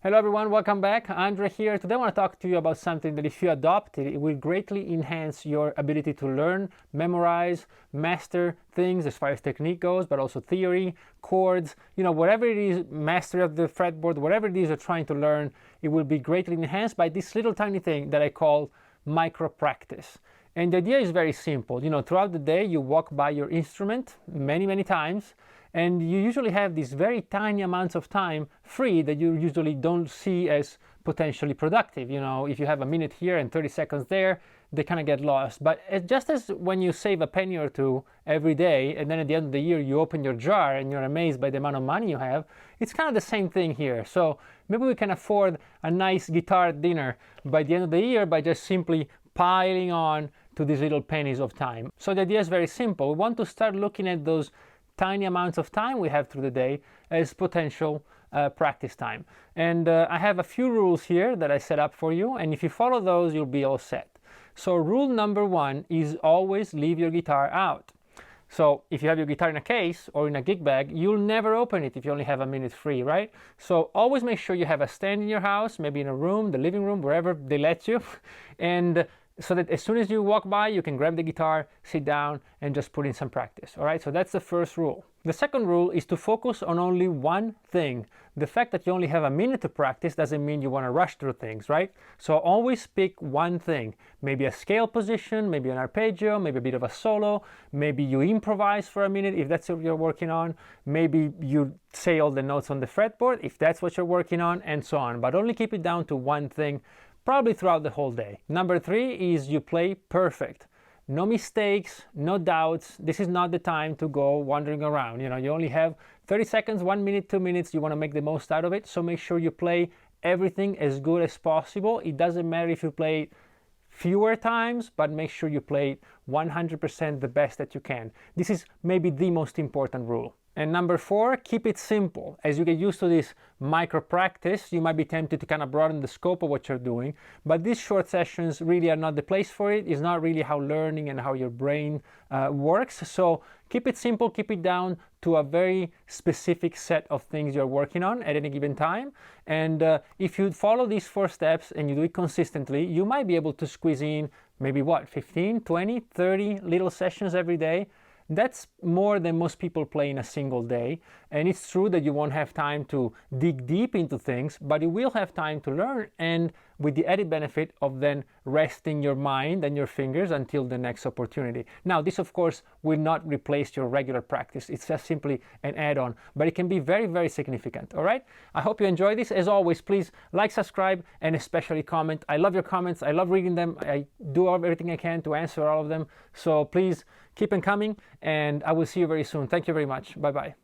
Hello everyone, welcome back. Andre here. Today I want to talk to you about something that if you adopt it, it will greatly enhance your ability to learn, memorize, master things as far as technique goes, but also theory, chords, whatever it is, mastery of the fretboard, whatever it is you're trying to learn, it will be greatly enhanced by this little tiny thing that I call micro practice. And the idea is very simple. Throughout the day, you walk by your instrument many times, and you usually have these very tiny amounts of time free that you usually don't see as potentially productive. If you have a minute here and 30 seconds there, they kind of get lost. But just as when you save a penny or two every day, and then at the end of the year you open your jar and you're amazed by the amount of money you have, it's kind of the same thing here. So maybe we can afford a nice guitar dinner by the end of the year by just simply piling on to these little pennies of time. So the idea is very simple. We want to start looking at those tiny amounts of time we have through the day as potential practice time. And I have a few rules here that I set up for you, and if you follow those, you'll be all set. So rule number one is always leave your guitar out. So if you have your guitar in a case or in a gig bag, you'll never open it if you only have a minute free, right? So always make sure you have a stand in your house, maybe in a room, the living room, wherever they let you, and so that as soon as you walk by, you can grab the guitar, sit down, and just put in some practice. All right, so that's the first rule. The second rule is to focus on only one thing. The fact that you only have a minute to practice doesn't mean you want to rush through things, right? So always pick one thing. Maybe a scale position, maybe an arpeggio, maybe a bit of a solo, maybe you improvise for a minute if that's what you're working on, maybe you say all the notes on the fretboard if that's what you're working on, and so on. But only keep it down to one thing, probably throughout the whole day. Number three is you play perfect. No mistakes, no doubts. This is not the time to go wandering around. You only have 30 seconds, 1 minute, 2 minutes. You want to make the most out of it. So make sure you play everything as good as possible. It doesn't matter if you play fewer times, but make sure you play 100% the best that you can. This is maybe the most important rule. And number four, keep it simple. As you get used to this micro practice, you might be tempted to kind of broaden the scope of what you're doing, but these short sessions really are not the place for it. It's not really how learning and how your brain works. So keep it simple, keep it down to a very specific set of things you're working on at any given time. And if you follow these 4 steps and you do it consistently, you might be able to squeeze in maybe 15, 20, 30 little sessions every day. That's more than most people play in a single day, and it's true that you won't have time to dig deep into things, but you will have time to learn, and with the added benefit of then resting your mind and your fingers until the next opportunity. Now, this of course will not replace your regular practice. It's just simply an add-on, but it can be very significant. All right, I hope you enjoy this. As always, please like, subscribe, and especially comment. I love your comments. I love reading them. I do everything I can to answer all of them, so please keep them coming, and I will see you very soon. Thank you very much. Bye bye.